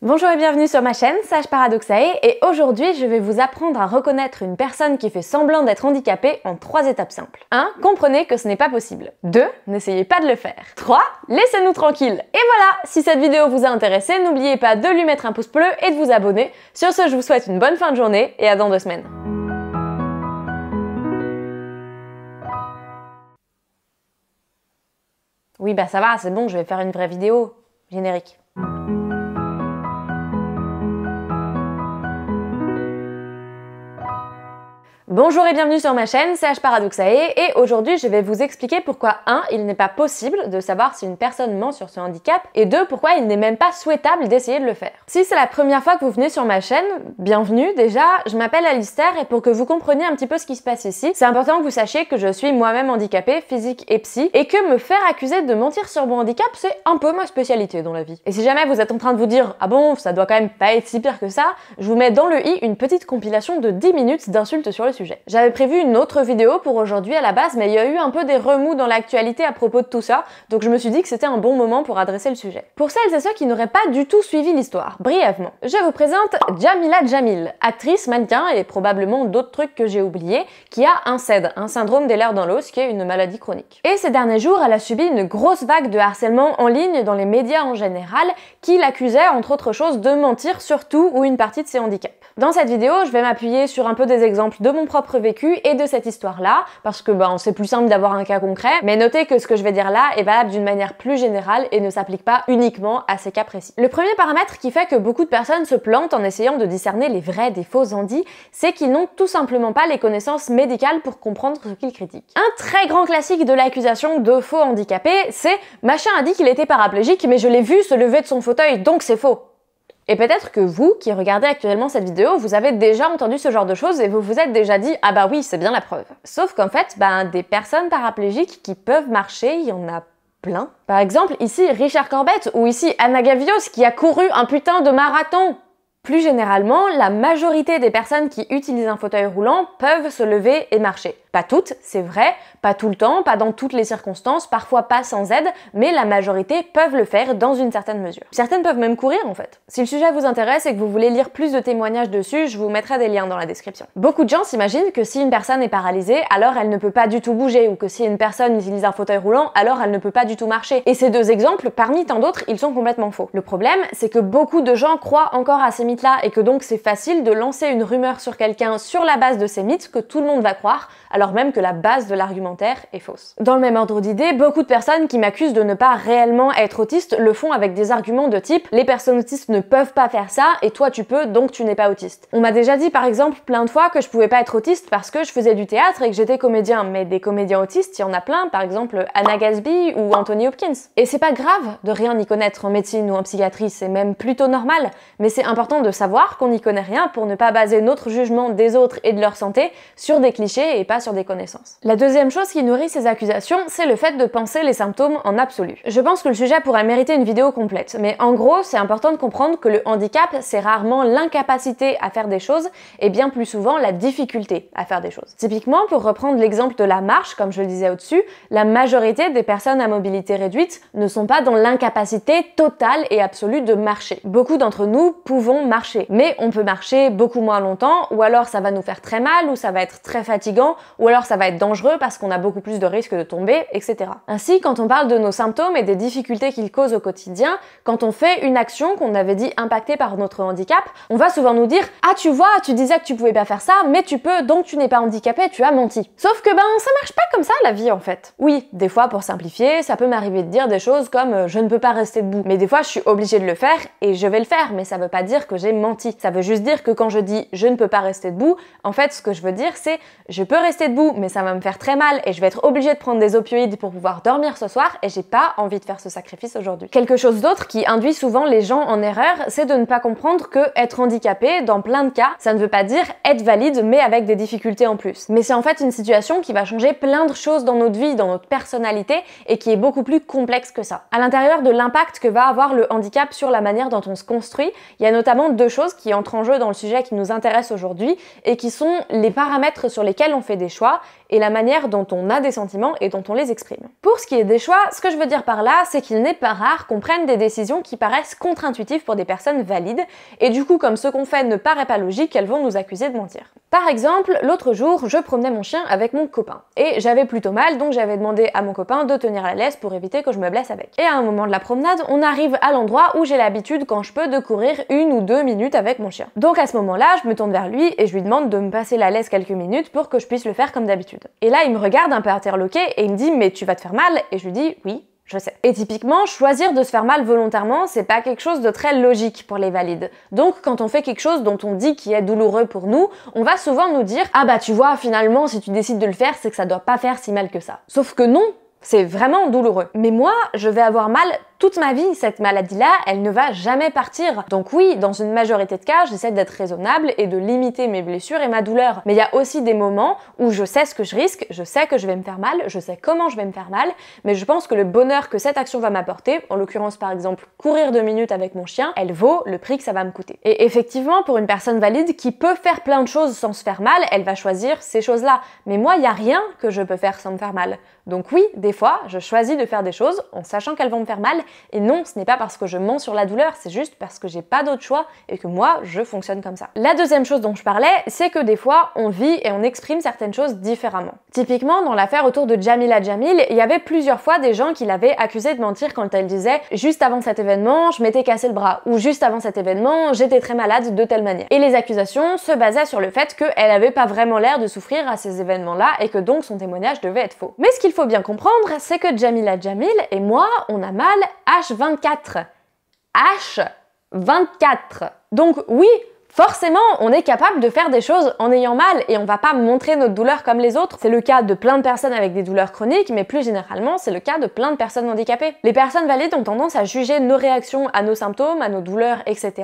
Bonjour et bienvenue sur ma chaîne Sage Paradoxae et aujourd'hui je vais vous apprendre à reconnaître une personne qui fait semblant d'être handicapée en 3 étapes simples. 1. Comprenez que ce n'est pas possible. 2. N'essayez pas de le faire. 3. Laissez-nous tranquilles. Et voilà, si cette vidéo vous a intéressé, n'oubliez pas de lui mettre un pouce bleu et de vous abonner. Sur ce, je vous souhaite une bonne fin de journée et à dans 2 semaines. Oui bah ça va, c'est bon, je vais faire une vraie vidéo. Générique. Bonjour et bienvenue sur ma chaîne Sage Paradoxae et aujourd'hui je vais vous expliquer pourquoi 1. Il n'est pas possible de savoir si une personne ment sur ce handicap et 2. Pourquoi il n'est même pas souhaitable d'essayer de le faire. Si c'est la première fois que vous venez sur ma chaîne, bienvenue déjà, je m'appelle Alistair et pour que vous compreniez un petit peu ce qui se passe ici, c'est important que vous sachiez que je suis moi-même handicapée, physique et psy, et que me faire accuser de mentir sur mon handicap c'est un peu ma spécialité dans la vie. Et si jamais vous êtes en train de vous dire « Ah bon, ça doit quand même pas être si pire que ça », je vous mets dans le i une petite compilation de 10 minutes d'insultes sur le sujet. J'avais prévu une autre vidéo pour aujourd'hui à la base, mais il y a eu un peu des remous dans l'actualité à propos de tout ça, donc je me suis dit que c'était un bon moment pour adresser le sujet. Pour celles et ceux qui n'auraient pas du tout suivi l'histoire, brièvement, je vous présente Jamila Jamil, actrice, mannequin et probablement d'autres trucs que j'ai oubliés, qui a un SED, un syndrome des lèvres dans l'os, qui est une maladie chronique. Et ces derniers jours, elle a subi une grosse vague de harcèlement en ligne dans les médias en général, qui l'accusait entre autres choses de mentir sur tout ou une partie de ses handicaps. Dans cette vidéo, je vais m'appuyer sur un peu des exemples de mon propre vécu et de cette histoire-là, parce que c'est plus simple d'avoir un cas concret, mais notez que ce que je vais dire là est valable d'une manière plus générale et ne s'applique pas uniquement à ces cas précis. Le premier paramètre qui fait que beaucoup de personnes se plantent en essayant de discerner les vrais des faux handis, c'est qu'ils n'ont tout simplement pas les connaissances médicales pour comprendre ce qu'ils critiquent. Un très grand classique de l'accusation de faux handicapé, c'est « machin a dit qu'il était paraplégique, mais je l'ai vu se lever de son fauteuil, donc c'est faux ». Et peut-être que vous, qui regardez actuellement cette vidéo, vous avez déjà entendu ce genre de choses et vous vous êtes déjà dit « Ah bah oui, c'est bien la preuve ». Sauf qu'en fait, des personnes paraplégiques qui peuvent marcher, il y en a plein. Par exemple, ici, Richard Corbett ou ici, Anna Gavios qui a couru un putain de marathon. Plus généralement, la majorité des personnes qui utilisent un fauteuil roulant peuvent se lever et marcher. Pas toutes, c'est vrai, pas tout le temps, pas dans toutes les circonstances, parfois pas sans aide, mais la majorité peuvent le faire dans une certaine mesure. Certaines peuvent même courir en fait. Si le sujet vous intéresse et que vous voulez lire plus de témoignages dessus, je vous mettrai des liens dans la description. Beaucoup de gens s'imaginent que si une personne est paralysée, alors elle ne peut pas du tout bouger, ou que si une personne utilise un fauteuil roulant, alors elle ne peut pas du tout marcher. Et ces deux exemples, parmi tant d'autres, ils sont complètement faux. Le problème, c'est que beaucoup de gens croient encore à ces mythes-là et que donc c'est facile de lancer une rumeur sur quelqu'un sur la base de ces mythes que tout le monde va croire, alors même que la base de l'argumentaire est fausse. Dans le même ordre d'idée, beaucoup de personnes qui m'accusent de ne pas réellement être autiste le font avec des arguments de type « les personnes autistes ne peuvent pas faire ça et toi tu peux donc tu n'es pas autiste ». On m'a déjà dit par exemple plein de fois que je pouvais pas être autiste parce que je faisais du théâtre et que j'étais comédien, mais des comédiens autistes, il y en a plein, par exemple Anna Gatsby ou Anthony Hopkins. Et c'est pas grave de rien y connaître en médecine ou en psychiatrie, c'est même plutôt normal, mais c'est important de savoir qu'on n'y connaît rien pour ne pas baser notre jugement des autres et de leur santé sur des clichés et pas sur des connaissances. La deuxième chose qui nourrit ces accusations, c'est le fait de penser les symptômes en absolu. Je pense que le sujet pourrait mériter une vidéo complète, mais en gros, c'est important de comprendre que le handicap, c'est rarement l'incapacité à faire des choses, et bien plus souvent la difficulté à faire des choses. Typiquement, pour reprendre l'exemple de la marche, comme je le disais au-dessus, la majorité des personnes à mobilité réduite ne sont pas dans l'incapacité totale et absolue de marcher. Beaucoup d'entre nous pouvons marcher, mais on peut marcher beaucoup moins longtemps, ou alors ça va nous faire très mal, ou ça va être très fatigant, ou alors ça va être dangereux parce qu'on a beaucoup plus de risques de tomber, etc. Ainsi, quand on parle de nos symptômes et des difficultés qu'ils causent au quotidien, quand on fait une action qu'on avait dit impactée par notre handicap, on va souvent nous dire « Ah tu vois, tu disais que tu pouvais pas faire ça, mais tu peux, donc tu n'es pas handicapé, tu as menti. » Sauf que ça marche pas comme ça la vie en fait. Oui, des fois pour simplifier, ça peut m'arriver de dire des choses comme « Je ne peux pas rester debout ». Mais des fois je suis obligée de le faire et je vais le faire, mais ça veut pas dire que j'ai menti. Ça veut juste dire que quand je dis « Je ne peux pas rester debout », en fait ce que je veux dire c'est « Je peux rester debout, mais ça va me faire très mal et je vais être obligée de prendre des opioïdes pour pouvoir dormir ce soir et j'ai pas envie de faire ce sacrifice aujourd'hui. » Quelque chose d'autre qui induit souvent les gens en erreur, c'est de ne pas comprendre que être handicapé, dans plein de cas, ça ne veut pas dire être valide mais avec des difficultés en plus. Mais c'est en fait une situation qui va changer plein de choses dans notre vie, dans notre personnalité et qui est beaucoup plus complexe que ça. À l'intérieur de l'impact que va avoir le handicap sur la manière dont on se construit, il y a notamment deux choses qui entrent en jeu dans le sujet qui nous intéresse aujourd'hui et qui sont les paramètres sur lesquels on fait des choix et la manière dont on a des sentiments et dont on les exprime. Pour ce qui est des choix, ce que je veux dire par là, c'est qu'il n'est pas rare qu'on prenne des décisions qui paraissent contre-intuitives pour des personnes valides, et du coup, comme ce qu'on fait ne paraît pas logique, elles vont nous accuser de mentir. Par exemple, l'autre jour, je promenais mon chien avec mon copain, et j'avais plutôt mal, donc j'avais demandé à mon copain de tenir la laisse pour éviter que je me blesse avec. Et à un moment de la promenade, on arrive à l'endroit où j'ai l'habitude, quand je peux, de courir 1 ou 2 minutes avec mon chien. Donc à ce moment-là, je me tourne vers lui et je lui demande de me passer la laisse quelques minutes pour que je puisse le faire comme d'habitude. Et là, il me regarde un peu interloqué et il me dit « mais tu vas te faire mal ?» Et je lui dis « oui, je sais. » Et typiquement, choisir de se faire mal volontairement, c'est pas quelque chose de très logique pour les valides. Donc quand on fait quelque chose dont on dit qui est douloureux pour nous, on va souvent nous dire « ah bah tu vois, finalement, si tu décides de le faire, c'est que ça doit pas faire si mal que ça. » Sauf que non, c'est vraiment douloureux. Mais moi, je vais avoir mal toute ma vie. Cette maladie-là, elle ne va jamais partir. Donc oui, dans une majorité de cas, j'essaie d'être raisonnable et de limiter mes blessures et ma douleur. Mais il y a aussi des moments où je sais ce que je risque, je sais que je vais me faire mal, je sais comment je vais me faire mal, mais je pense que le bonheur que cette action va m'apporter, en l'occurrence par exemple courir 2 minutes avec mon chien, elle vaut le prix que ça va me coûter. Et effectivement, pour une personne valide qui peut faire plein de choses sans se faire mal, elle va choisir ces choses-là. Mais moi, il n'y a rien que je peux faire sans me faire mal. Donc oui, des fois, je choisis de faire des choses en sachant qu'elles vont me faire mal, et non, ce n'est pas parce que je mens sur la douleur, c'est juste parce que j'ai pas d'autre choix et que moi, je fonctionne comme ça. La deuxième chose dont je parlais, c'est que des fois, on vit et on exprime certaines choses différemment. Typiquement, dans l'affaire autour de Jamila Jamil, il y avait plusieurs fois des gens qui l'avaient accusée de mentir quand elle disait « juste avant cet événement, je m'étais cassé le bras » ou « juste avant cet événement, j'étais très malade de telle manière ». Et les accusations se basaient sur le fait qu'elle avait pas vraiment l'air de souffrir à ces événements-là et que donc son témoignage devait être faux. Mais ce qu'il faut bien comprendre, c'est que Jamila Jamil et moi, on a mal H24. H24. Donc oui, forcément, on est capable de faire des choses en ayant mal et on va pas montrer notre douleur comme les autres. C'est le cas de plein de personnes avec des douleurs chroniques, mais plus généralement, c'est le cas de plein de personnes handicapées. Les personnes valides ont tendance à juger nos réactions à nos symptômes, à nos douleurs, etc.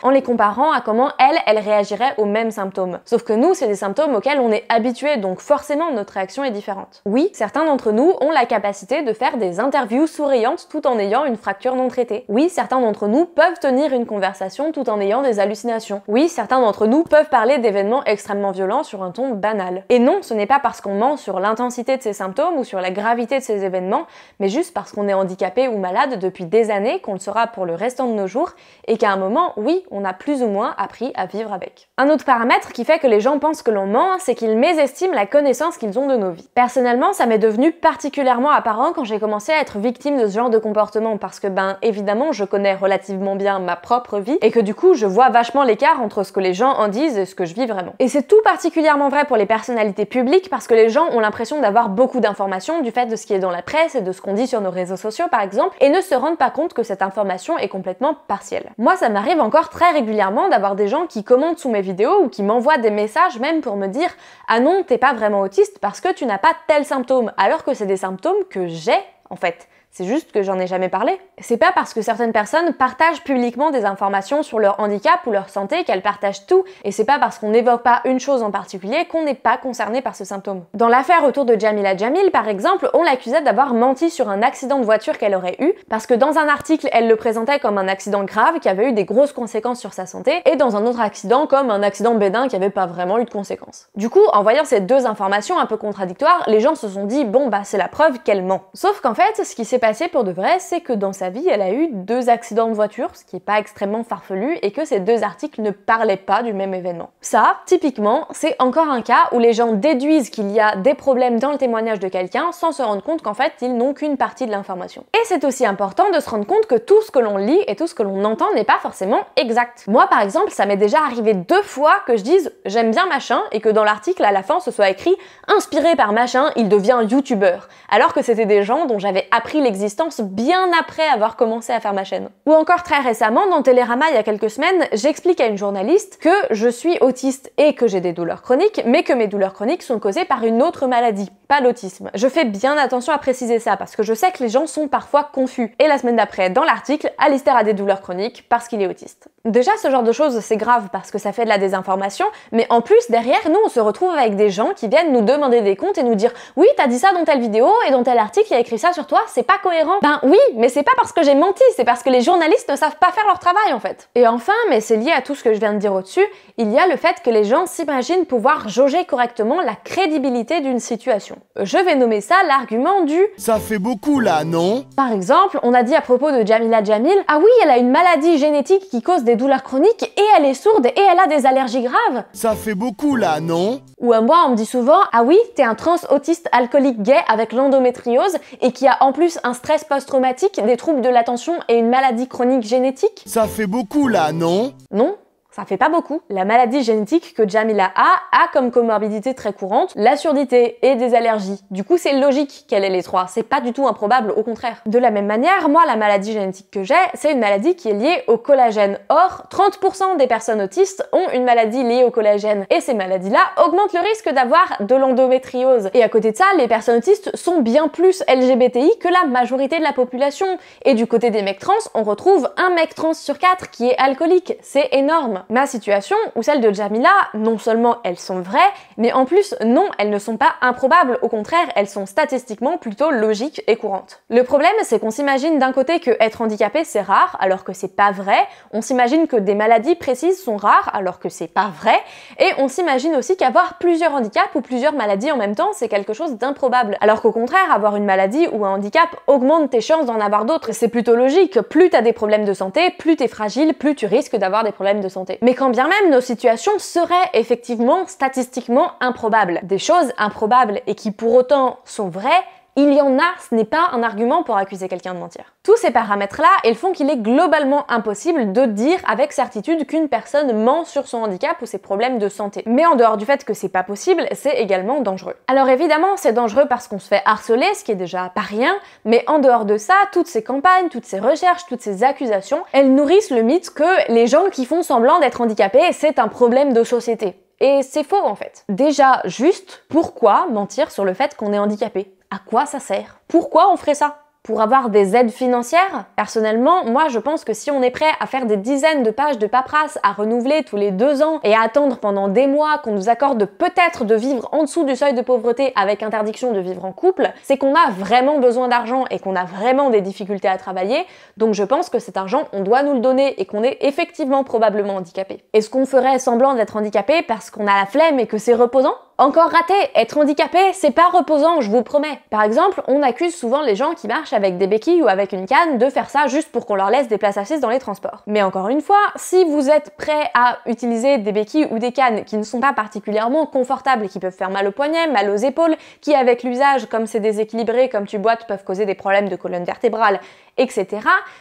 en les comparant à comment elles réagiraient aux mêmes symptômes. Sauf que nous, c'est des symptômes auxquels on est habitué, donc forcément, notre réaction est différente. Oui, certains d'entre nous ont la capacité de faire des interviews souriantes tout en ayant une fracture non traitée. Oui, certains d'entre nous peuvent tenir une conversation tout en ayant des hallucinations. Oui, certains d'entre nous peuvent parler d'événements extrêmement violents sur un ton banal. Et non, ce n'est pas parce qu'on ment sur l'intensité de ces symptômes ou sur la gravité de ces événements, mais juste parce qu'on est handicapé ou malade depuis des années, qu'on le sera pour le restant de nos jours, et qu'à un moment, oui, on a plus ou moins appris à vivre avec. Un autre paramètre qui fait que les gens pensent que l'on ment, c'est qu'ils mésestiment la connaissance qu'ils ont de nos vies. Personnellement, ça m'est devenu particulièrement apparent quand j'ai commencé à être victime de ce genre de comportement, parce que évidemment, je connais relativement bien ma propre vie, et que du coup, je vois vachement l'écart entre ce que les gens en disent et ce que je vis vraiment. Et c'est tout particulièrement vrai pour les personnalités publiques parce que les gens ont l'impression d'avoir beaucoup d'informations du fait de ce qui est dans la presse et de ce qu'on dit sur nos réseaux sociaux par exemple et ne se rendent pas compte que cette information est complètement partielle. Moi, ça m'arrive encore très régulièrement d'avoir des gens qui commentent sous mes vidéos ou qui m'envoient des messages même pour me dire « ah non, t'es pas vraiment autiste parce que tu n'as pas tel symptôme » alors que c'est des symptômes que j'ai en fait. C'est juste que j'en ai jamais parlé. C'est pas parce que certaines personnes partagent publiquement des informations sur leur handicap ou leur santé qu'elles partagent tout, et c'est pas parce qu'on n'évoque pas une chose en particulier qu'on n'est pas concerné par ce symptôme. Dans l'affaire autour de Jamila Jamil, par exemple, on l'accusait d'avoir menti sur un accident de voiture qu'elle aurait eu, parce que dans un article, elle le présentait comme un accident grave qui avait eu des grosses conséquences sur sa santé, et dans un autre accident comme un accident bénin qui avait pas vraiment eu de conséquences. Du coup, en voyant ces deux informations un peu contradictoires, les gens se sont dit bon c'est la preuve qu'elle ment. Sauf qu'en fait, ce qui s'est passé pour de vrai, c'est que dans sa vie, elle a eu 2 accidents de voiture, ce qui est pas extrêmement farfelu, et que ces 2 articles ne parlaient pas du même événement. Ça, typiquement, c'est encore un cas où les gens déduisent qu'il y a des problèmes dans le témoignage de quelqu'un sans se rendre compte qu'en fait, ils n'ont qu'une partie de l'information. Et c'est aussi important de se rendre compte que tout ce que l'on lit et tout ce que l'on entend n'est pas forcément exact. Moi, par exemple, ça m'est déjà arrivé 2 fois que je dise « j'aime bien machin » et que dans l'article, à la fin, ce soit écrit « inspiré par machin, il devient youtubeur », alors que c'était des gens dont j'avais appris l'existence bien après avoir commencé à faire ma chaîne. Ou encore très récemment, dans Télérama il y a quelques semaines, j'explique à une journaliste que je suis autiste et que j'ai des douleurs chroniques, mais que mes douleurs chroniques sont causées par une autre maladie, pas l'autisme. Je fais bien attention à préciser ça parce que je sais que les gens sont parfois confus. Et la semaine d'après, dans l'article, Alistair a des douleurs chroniques parce qu'il est autiste. Déjà, ce genre de choses, c'est grave parce que ça fait de la désinformation, mais en plus, derrière, nous, on se retrouve avec des gens qui viennent nous demander des comptes et nous dire « oui, t'as dit ça dans telle vidéo et dans tel article, il y a écrit ça sur toi, c'est pas pas cohérent. Ben oui, mais c'est pas parce que j'ai menti, c'est parce que les journalistes ne savent pas faire leur travail en fait. Et enfin, mais c'est lié à tout ce que je viens de dire au-dessus, il y a le fait que les gens s'imaginent pouvoir jauger correctement la crédibilité d'une situation. Je vais nommer ça l'argument du « ça fait beaucoup là, non ?» Par exemple, on a dit à propos de Jamila Jamil « Ah oui, elle a une maladie génétique qui cause des douleurs chroniques et elle est sourde et elle a des allergies graves. » Ça fait beaucoup là, non ? Ou à moi, on me dit souvent « Ah oui, t'es un trans autiste alcoolique gay avec l'endométriose et qui a en plus un stress post-traumatique, des troubles de l'attention et une maladie chronique génétique. » Ça fait beaucoup là, non ? Non, ça fait pas beaucoup. La maladie génétique que Jamila a comme comorbidité très courante la surdité et des allergies. Du coup, c'est logique qu'elle ait les trois. C'est pas du tout improbable, au contraire. De la même manière, moi, la maladie génétique que j'ai, c'est une maladie qui est liée au collagène. Or, 30% des personnes autistes ont une maladie liée au collagène. Et ces maladies-là augmentent le risque d'avoir de l'endométriose. Et à côté de ça, les personnes autistes sont bien plus LGBTI que la majorité de la population. Et du côté des mecs trans, on retrouve un mec trans sur 4 qui est alcoolique. C'est énorme. Ma situation, ou celle de Jamila, non seulement elles sont vraies, mais en plus, non, elles ne sont pas improbables, au contraire, elles sont statistiquement plutôt logiques et courantes. Le problème, c'est qu'on s'imagine d'un côté que être handicapé c'est rare, alors que c'est pas vrai, on s'imagine que des maladies précises sont rares, alors que c'est pas vrai, et on s'imagine aussi qu'avoir plusieurs handicaps ou plusieurs maladies en même temps, c'est quelque chose d'improbable, alors qu'au contraire, avoir une maladie ou un handicap augmente tes chances d'en avoir d'autres, et c'est plutôt logique, plus t'as des problèmes de santé, plus t'es fragile, plus tu risques d'avoir des problèmes de santé. Mais quand bien même nos situations seraient effectivement statistiquement improbables, des choses improbables et qui pour autant sont vraies, il y en a, ce n'est pas un argument pour accuser quelqu'un de mentir. Tous ces paramètres-là, ils font qu'il est globalement impossible de dire avec certitude qu'une personne ment sur son handicap ou ses problèmes de santé. Mais en dehors du fait que c'est pas possible, c'est également dangereux. Alors évidemment, c'est dangereux parce qu'on se fait harceler, ce qui est déjà pas rien, mais en dehors de ça, toutes ces campagnes, toutes ces recherches, toutes ces accusations, elles nourrissent le mythe que les gens qui font semblant d'être handicapés, c'est un problème de société. Et c'est faux en fait. Déjà, juste, pourquoi mentir sur le fait qu'on est handicapé ? À quoi ça sert? Pourquoi on ferait ça? Pour avoir des aides financières? Personnellement, moi je pense que si on est prêt à faire des dizaines de pages de paperasse à renouveler tous les 2 ans et à attendre pendant des mois qu'on nous accorde peut-être de vivre en dessous du seuil de pauvreté avec interdiction de vivre en couple, c'est qu'on a vraiment besoin d'argent et qu'on a vraiment des difficultés à travailler, donc je pense que cet argent, on doit nous le donner et qu'on est effectivement probablement handicapé. Est-ce qu'on ferait semblant d'être handicapé parce qu'on a la flemme et que c'est reposant? Encore raté, être handicapé, c'est pas reposant, je vous promets. Par exemple, on accuse souvent les gens qui marchent avec des béquilles ou avec une canne de faire ça juste pour qu'on leur laisse des places assises dans les transports. Mais encore une fois, si vous êtes prêt à utiliser des béquilles ou des cannes qui ne sont pas particulièrement confortables et qui peuvent faire mal aux poignets, mal aux épaules, qui avec l'usage, comme c'est déséquilibré, comme tu boites, peuvent causer des problèmes de colonne vertébrale, etc.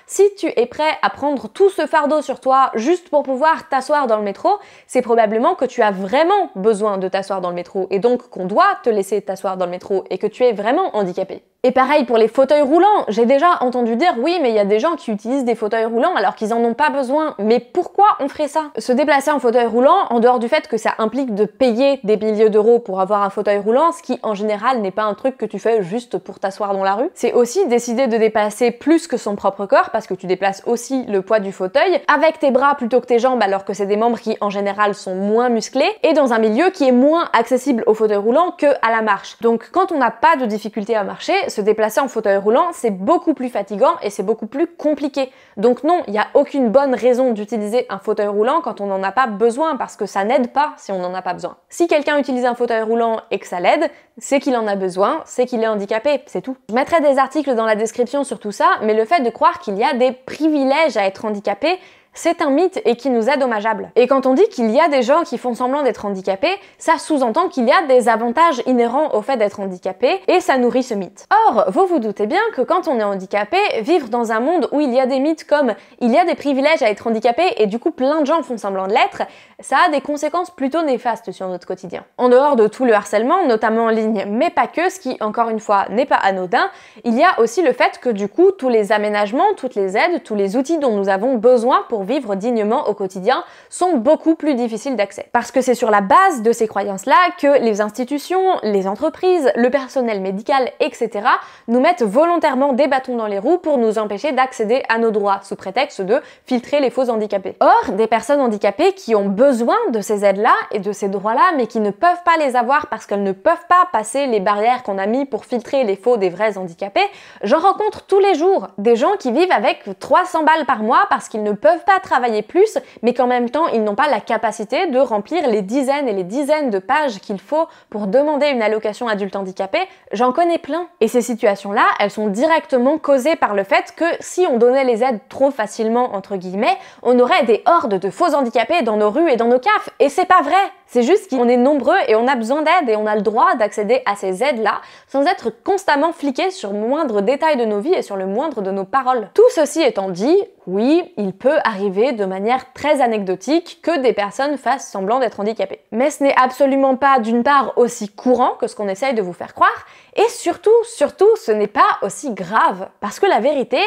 Si tu es prêt à prendre tout ce fardeau sur toi juste pour pouvoir t'asseoir dans le métro, c'est probablement que tu as vraiment besoin de t'asseoir dans le métro et donc qu'on doit te laisser t'asseoir dans le métro et que tu es vraiment handicapé. Et pareil pour les fauteuils roulants, j'ai déjà entendu dire oui mais il y a des gens qui utilisent des fauteuils roulants alors qu'ils en ont pas besoin. Mais pourquoi on ferait ça? Se déplacer en fauteuil roulant, en dehors du fait que ça implique de payer des milliers d'euros pour avoir un fauteuil roulant, ce qui en général n'est pas un truc que tu fais juste pour t'asseoir dans la rue, c'est aussi décider de déplacer plus que son propre corps parce que tu déplaces aussi le poids du fauteuil avec tes bras plutôt que tes jambes alors que c'est des membres qui en général sont moins musclés et dans un milieu qui est moins accessible au fauteuil roulant que à la marche. Donc quand on n'a pas de difficulté à marcher, se déplacer en fauteuil roulant, c'est beaucoup plus fatigant et c'est beaucoup plus compliqué. Donc non, il n'y a aucune bonne raison d'utiliser un fauteuil roulant quand on n'en a pas besoin parce que ça n'aide pas si on n'en a pas besoin. Si quelqu'un utilise un fauteuil roulant et que ça l'aide, c'est qu'il en a besoin, c'est qu'il est handicapé, c'est tout. Je mettrai des articles dans la description sur tout ça, mais le fait de croire qu'il y a des privilèges à être handicapé, c'est un mythe et qui nous est dommageable. Et quand on dit qu'il y a des gens qui font semblant d'être handicapés, ça sous-entend qu'il y a des avantages inhérents au fait d'être handicapé et ça nourrit ce mythe. Or, vous vous doutez bien que quand on est handicapé, vivre dans un monde où il y a des mythes comme il y a des privilèges à être handicapé et du coup plein de gens font semblant de l'être, ça a des conséquences plutôt néfastes sur notre quotidien. En dehors de tout le harcèlement, notamment en ligne, mais pas que, ce qui encore une fois n'est pas anodin, il y a aussi le fait que du coup tous les aménagements, toutes les aides, tous les outils dont nous avons besoin pour vivre dignement au quotidien sont beaucoup plus difficiles d'accès. Parce que c'est sur la base de ces croyances-là que les institutions, les entreprises, le personnel médical, etc. nous mettent volontairement des bâtons dans les roues pour nous empêcher d'accéder à nos droits, sous prétexte de filtrer les faux handicapés. Or, des personnes handicapées qui ont besoin de ces aides-là et de ces droits-là, mais qui ne peuvent pas les avoir parce qu'elles ne peuvent pas passer les barrières qu'on a mis pour filtrer les faux des vrais handicapés, j'en rencontre tous les jours. Des gens qui vivent avec 300 balles par mois parce qu'ils ne peuvent pas travailler plus, mais qu'en même temps, ils n'ont pas la capacité de remplir les dizaines et les dizaines de pages qu'il faut pour demander une allocation adulte handicapé. J'en connais plein. Et ces situations-là, elles sont directement causées par le fait que si on donnait les aides trop facilement, entre guillemets, on aurait des hordes de faux handicapés dans nos rues et dans nos CAF. Et c'est pas vrai! C'est juste qu'on est nombreux et on a besoin d'aide et on a le droit d'accéder à ces aides-là sans être constamment fliqués sur le moindre détail de nos vies et sur le moindre de nos paroles. Tout ceci étant dit, oui, il peut arriver de manière très anecdotique que des personnes fassent semblant d'être handicapées. Mais ce n'est absolument pas d'une part aussi courant que ce qu'on essaye de vous faire croire, et surtout, ce n'est pas aussi grave. Parce que la vérité,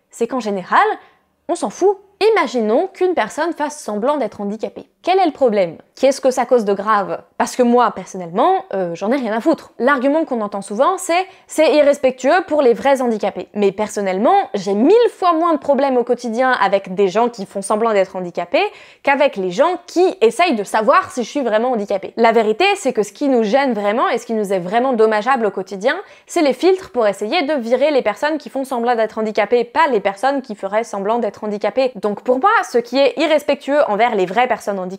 c'est qu'en général, on s'en fout. Imaginons qu'une personne fasse semblant d'être handicapée. Quel est le problème? Qu'est-ce que ça cause de grave? Parce que moi, personnellement, j'en ai rien à foutre. L'argument qu'on entend souvent, c'est irrespectueux pour les vrais handicapés. Mais personnellement, j'ai 1000 fois moins de problèmes au quotidien avec des gens qui font semblant d'être handicapés qu'avec les gens qui essayent de savoir si je suis vraiment handicapée. La vérité, c'est que ce qui nous gêne vraiment et ce qui nous est vraiment dommageable au quotidien, c'est les filtres pour essayer de virer les personnes qui font semblant d'être handicapées, pas les personnes qui feraient semblant d'être handicapées. Donc pour moi, ce qui est irrespectueux envers les vraies personnes handicapées,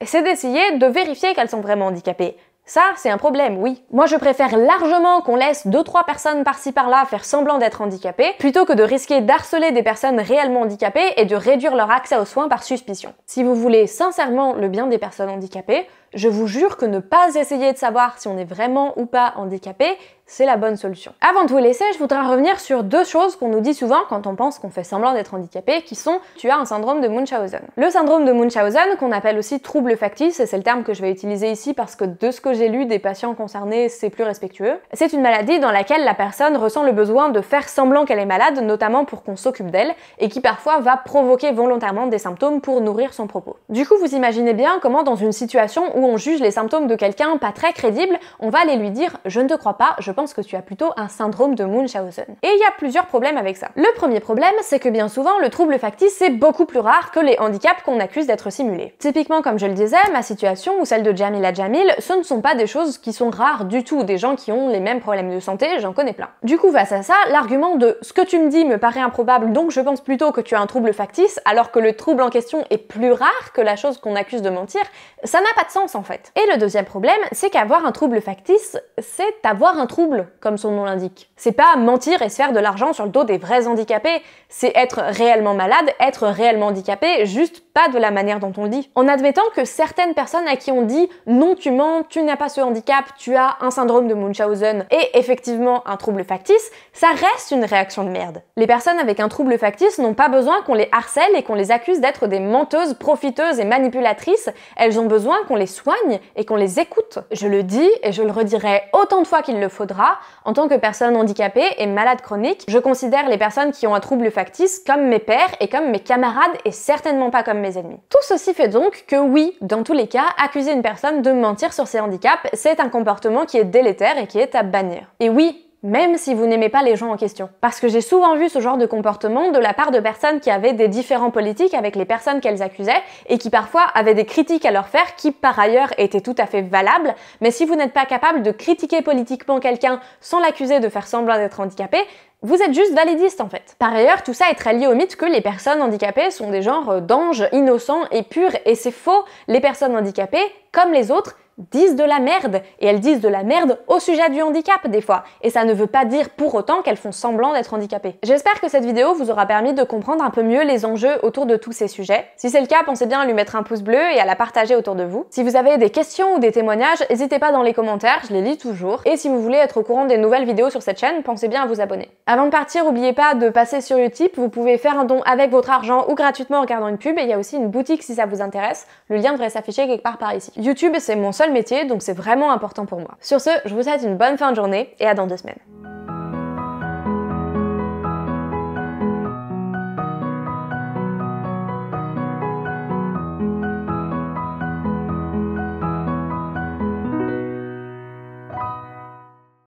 c'est d'essayer de vérifier qu'elles sont vraiment handicapées. Ça, c'est un problème, oui. Moi, je préfère largement qu'on laisse 2-3 personnes par-ci par-là faire semblant d'être handicapées, plutôt que de risquer d'harceler des personnes réellement handicapées et de réduire leur accès aux soins par suspicion. Si vous voulez sincèrement le bien des personnes handicapées, je vous jure que ne pas essayer de savoir si on est vraiment ou pas handicapé, c'est la bonne solution. Avant de vous laisser, je voudrais revenir sur 2 choses qu'on nous dit souvent quand on pense qu'on fait semblant d'être handicapé, qui sont « tu as un syndrome de Munchausen ». Le syndrome de Munchausen, qu'on appelle aussi trouble factice, et c'est le terme que je vais utiliser ici parce que de ce que j'ai lu des patients concernés, c'est plus respectueux, c'est une maladie dans laquelle la personne ressent le besoin de faire semblant qu'elle est malade, notamment pour qu'on s'occupe d'elle, et qui parfois va provoquer volontairement des symptômes pour nourrir son propos. Du coup, vous imaginez bien comment dans une situation où on juge les symptômes de quelqu'un pas très crédible, on va aller lui dire « je ne te crois pas, je pense que tu as plutôt un syndrome de Munchausen ». Et il y a plusieurs problèmes avec ça. Le premier problème, c'est que bien souvent, le trouble factice, c'est beaucoup plus rare que les handicaps qu'on accuse d'être simulés. Typiquement, comme je le disais, ma situation ou celle de Jamila Jamil, ce ne sont pas des choses qui sont rares du tout. Des gens qui ont les mêmes problèmes de santé, j'en connais plein. Du coup, face à ça, l'argument de « ce que tu me dis me paraît improbable, donc je pense plutôt que tu as un trouble factice », alors que le trouble en question est plus rare que la chose qu'on accuse de mentir, ça n'a pas de sens en fait. Et le deuxième problème, c'est qu'avoir un trouble factice, c'est avoir un trouble, comme son nom l'indique. C'est pas mentir et se faire de l'argent sur le dos des vrais handicapés, c'est être réellement malade, être réellement handicapé, juste pas de la manière dont on le dit. En admettant que certaines personnes à qui on dit « non, tu mens, tu n'as pas ce handicap, tu as un syndrome de Munchausen et effectivement un trouble factice », ça reste une réaction de merde. Les personnes avec un trouble factice n'ont pas besoin qu'on les harcèle et qu'on les accuse d'être des menteuses, profiteuses et manipulatrices, elles ont besoin qu'on les soigne et qu'on les écoute. Je le dis et je le redirai autant de fois qu'il le faudra, en tant que personne handicapée et malade chronique, je considère les personnes qui ont un trouble factice comme mes pairs et comme mes camarades et certainement pas comme mes ennemis. Tout ceci fait donc que oui, dans tous les cas, accuser une personne de mentir sur ses handicaps, c'est un comportement qui est délétère et qui est à bannir. Et oui, même si vous n'aimez pas les gens en question. Parce que j'ai souvent vu ce genre de comportement de la part de personnes qui avaient des différends politiques avec les personnes qu'elles accusaient et qui parfois avaient des critiques à leur faire qui par ailleurs étaient tout à fait valables, mais si vous n'êtes pas capable de critiquer politiquement quelqu'un sans l'accuser de faire semblant d'être handicapé, vous êtes juste validiste en fait. Par ailleurs, tout ça est très lié au mythe que les personnes handicapées sont des genres d'anges innocents et purs, et c'est faux. Les personnes handicapées, comme les autres, disent de la merde, et elles disent de la merde au sujet du handicap des fois, et ça ne veut pas dire pour autant qu'elles font semblant d'être handicapées. J'espère que cette vidéo vous aura permis de comprendre un peu mieux les enjeux autour de tous ces sujets. Si c'est le cas, pensez bien à lui mettre un pouce bleu et à la partager autour de vous. Si vous avez des questions ou des témoignages, n'hésitez pas dans les commentaires, je les lis toujours. Et si vous voulez être au courant des nouvelles vidéos sur cette chaîne, pensez bien à vous abonner. Avant de partir, n'oubliez pas de passer sur Utip, vous pouvez faire un don avec votre argent ou gratuitement en regardant une pub, et il y a aussi une boutique si ça vous intéresse. Le lien devrait s'afficher quelque part par ici. YouTube, c'est mon seul métier, donc c'est vraiment important pour moi. Sur ce, je vous souhaite une bonne fin de journée et à dans 2 semaines.